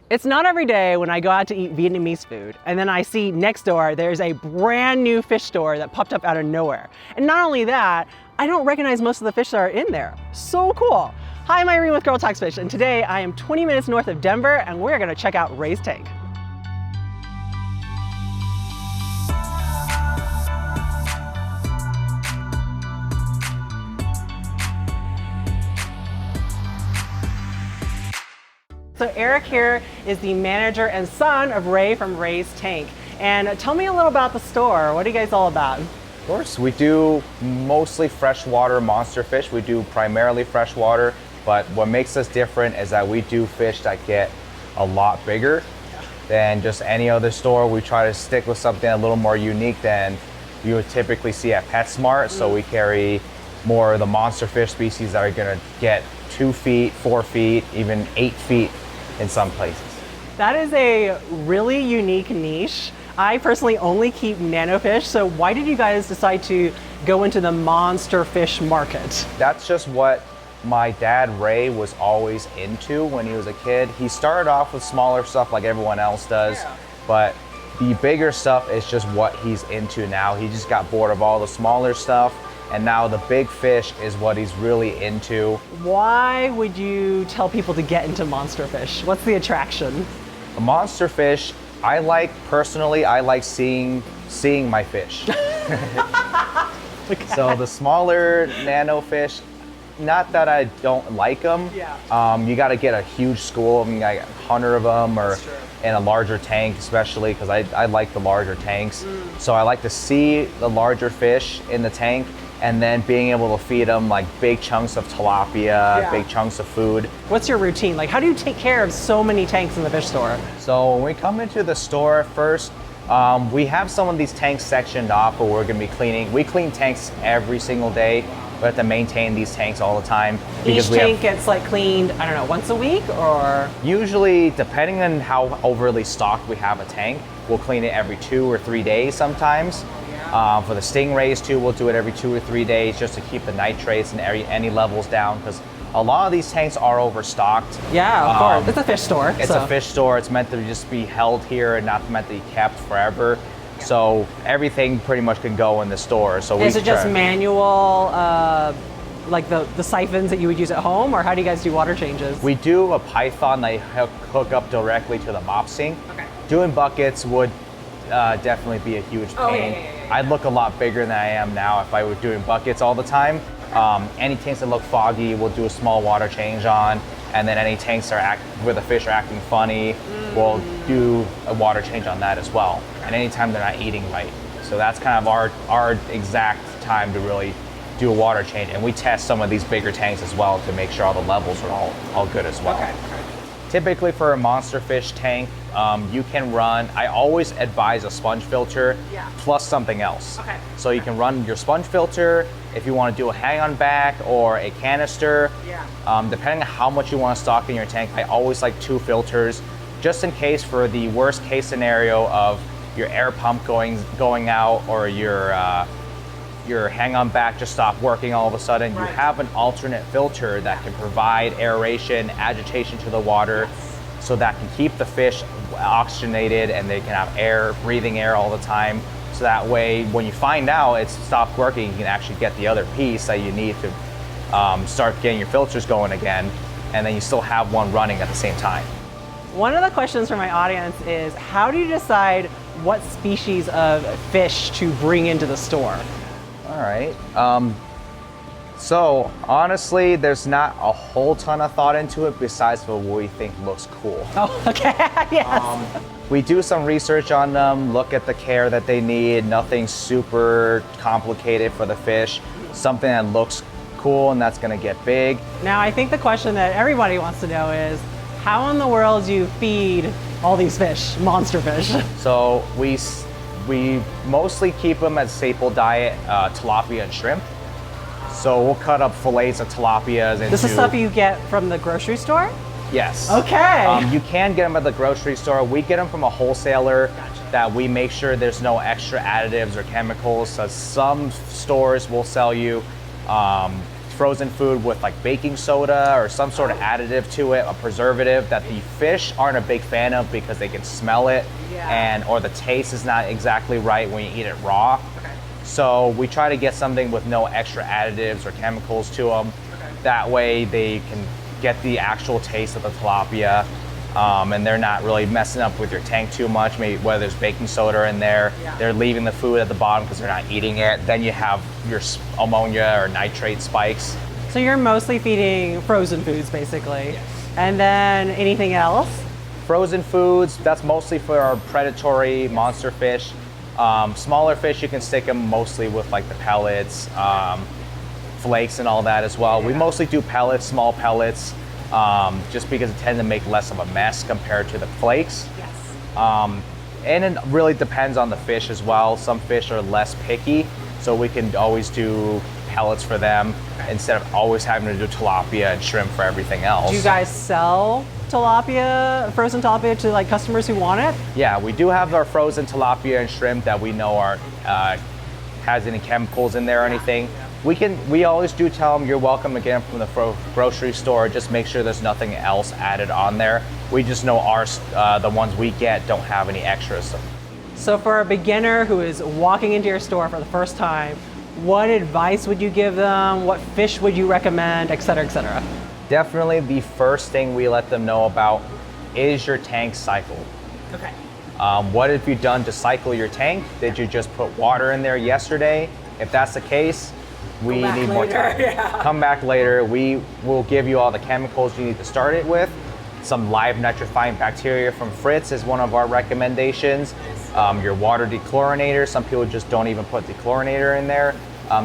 It's not every day when I go out to eat Vietnamese food and then I see next door there's a brand new fish store that popped up out of nowhere. And not only that, I don't recognize most of the fish that are in there. So cool. Hi, I'm Irene with Girl Talks Fish, and today I am 20 minutes north of Denver and we're gonna check out Ray's tank. So Eric here is the manager and son of Ray from Ray's Tank. And tell me a little about the store. What are you guys all about? Of course, we do mostly freshwater monster fish. We do primarily freshwater, but what makes us different is that we do fish that get a lot bigger than just any other store. We try to stick with something a little more unique than you would typically see at PetSmart. So we carry more of the monster fish species that are gonna get 2 feet, 4 feet, even 8 feet in some places. That is a really unique niche. I personally only keep nanofish, so why did you guys decide to go into the monster fish market? That's just what my dad Ray was always into when he was a kid. He started off with smaller stuff like everyone else does, but the bigger stuff is just what he's into now. He just got bored of all the smaller stuff, and now the big fish is what he's really into. Why would you tell people to get into monster fish? What's the attraction? A monster fish, personally, I like seeing my fish. Okay. So the smaller nano fish, not that I don't like them. You got to get a huge school. I mean, I got 100 of them, or in a larger tank, especially because I like the larger tanks. So I like to see the larger fish in the tank, and then being able to feed them like big chunks of tilapia, big chunks of food. What's your routine? Like, how do you take care of so many tanks in the fish store? So when we come into the store first, we have some of these tanks sectioned off where we're gonna be cleaning. We clean tanks every single day. We have to maintain these tanks all the time. Each tank gets like cleaned, I don't know, once a week or? Usually, depending on how overly stocked we have a tank, we'll clean it every 2 or 3 days sometimes. For the stingrays too, we'll do it every 2 or 3 days just to keep the nitrates and any levels down, because a lot of these tanks are overstocked. Yeah, of course. It's a fish store. It's a fish store. It's meant to just be held here and not meant to be kept forever. So everything pretty much can go in the store. So is it just manual, like the siphons that you would use at home, or how do you guys do water changes? We do a Python that hook up directly to the mop sink. Okay. Doing buckets would definitely be a huge pain. I'd look a lot bigger than I am now if I were doing buckets all the time. Any tanks that look foggy, we'll do a small water change on, and then any tanks where the fish are acting funny, we'll do a water change on that as well. And anytime they're not eating right. So that's kind of our exact time to really do a water change. And we test some of these bigger tanks as well to make sure all the levels are all good as well. Okay. Typically for a monster fish tank, you can run, I always advise a sponge filter plus something else. Okay. So you can run your sponge filter if you want to do a hang-on back or a canister. Depending on how much you want to stock in your tank, I always like 2 filters, just in case for the worst case scenario of your air pump going out, or your hang-on back just stopped working all of a sudden. You have an alternate filter that can provide aeration, agitation to the water, so that can keep the fish oxygenated and they can have air, breathing air all the time. So that way, when you find out it's stopped working, you can actually get the other piece that you need to start getting your filters going again, and then you still have one running at the same time. One of the questions from my audience is, how do you decide what species of fish to bring into the store? All right. So honestly, there's not a whole ton of thought into it besides what we think looks cool. Oh, okay. Yes. We do some research on them, look at the care that they need, nothing super complicated for the fish, something that looks cool and that's gonna get big. Now, I think the question that everybody wants to know is, how in the world do you feed all these fish, monster fish? So we mostly keep them as staple diet, tilapia and shrimp. So we'll cut up fillets of tilapias into... This is stuff you get from the grocery store? Yes. Okay. You can get them at the grocery store. We get them from a wholesaler that we make sure there's no extra additives or chemicals. So some stores will sell you frozen food with like baking soda or some sort of additive to it, a preservative that the fish aren't a big fan of because they can smell it, and or the taste is not exactly right when you eat it raw. So we try to get something with no extra additives or chemicals to them. That way they can get the actual taste of the tilapia, and they're not really messing up with your tank too much. Maybe whether there's baking soda in there, they're leaving the food at the bottom because they're not eating it. Then you have your ammonia or nitrate spikes. So you're mostly feeding frozen foods basically. And then anything else? Frozen foods, that's mostly for our predatory monster fish. Smaller fish, you can stick them mostly with like the pellets, flakes and all that as well. We mostly do pellets, small pellets, just because it tends to make less of a mess compared to the flakes. And it really depends on the fish as well. Some fish are less picky, so we can always do pellets for them instead of always having to do tilapia and shrimp for everything else. Do you guys sell tilapia, frozen tilapia to like customers who want it? Yeah, we do have our frozen tilapia and shrimp that we know aren't has any chemicals in there or anything. We always do tell them you're welcome again from the grocery store. Just make sure there's nothing else added on there. We just know ours, the ones we get, don't have any extras. So for a beginner who is walking into your store for the first time, what advice would you give them? What fish would you recommend, et cetera, et cetera? Definitely the first thing we let them know about is your tank cycled. Okay. What have you done to cycle your tank? Did you just put water in there yesterday? If that's the case, we need more time. Come back later. We will give you all the chemicals you need to start it with. Some live nitrifying bacteria from Fritz is one of our recommendations. Your water dechlorinator. Some people just don't even put dechlorinator in there,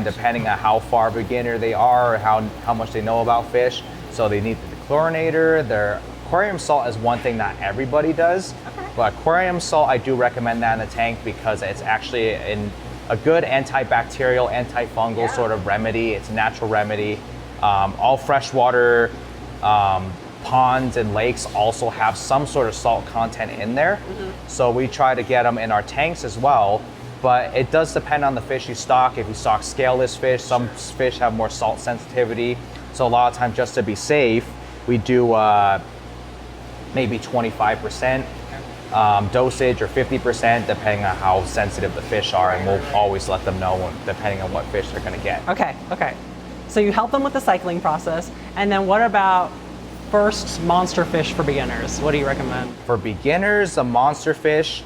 depending on how far beginner they are or how much they know about fish. So they need the dechlorinator. Their aquarium salt is one thing not everybody does, but aquarium salt, I do recommend that in the tank because it's actually a good antibacterial, antifungal sort of remedy. It's a natural remedy. All freshwater ponds and lakes also have some sort of salt content in there. So we try to get them in our tanks as well, but it does depend on the fish you stock. If you stock scaleless fish, some fish have more salt sensitivity. So a lot of times, just to be safe, we do maybe 25% dosage or 50% depending on how sensitive the fish are, and we'll always let them know depending on what fish they're gonna get. Okay. So you help them with the cycling process, and then what about first monster fish for beginners? What do you recommend? For beginners, a monster fish,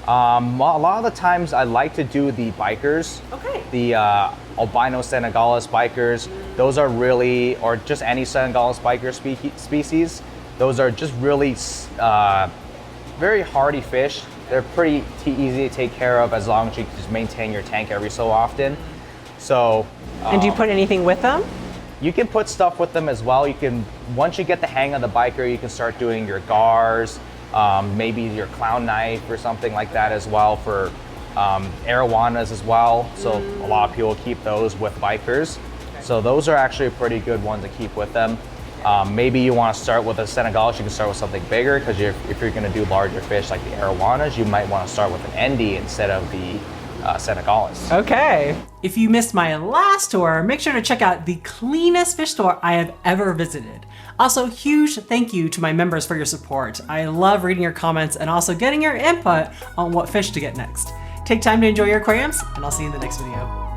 a lot of the times I like to do the bikers. The albino Senegalus bikers. Those are really, or just any Senegalus biker species. Those are just really very hardy fish. They're pretty easy to take care of as long as you just maintain your tank every so often. So. And do you put anything with them? You can put stuff with them as well. You can, once you get the hang of the biker, you can start doing your gars, maybe your clown knife or something like that as well for arowanas as well. So a lot of people keep those with bikers. So those are actually a pretty good one to keep with them. Maybe you want to start with a Senegalus, you can start with something bigger because if you're going to do larger fish like the arowanas, you might want to start with an Endy instead of the Senegalus. Okay. If you missed my last tour, make sure to check out the cleanest fish store I have ever visited. Also, huge thank you to my members for your support. I love reading your comments and also getting your input on what fish to get next. Take time to enjoy your aquariums, and I'll see you in the next video.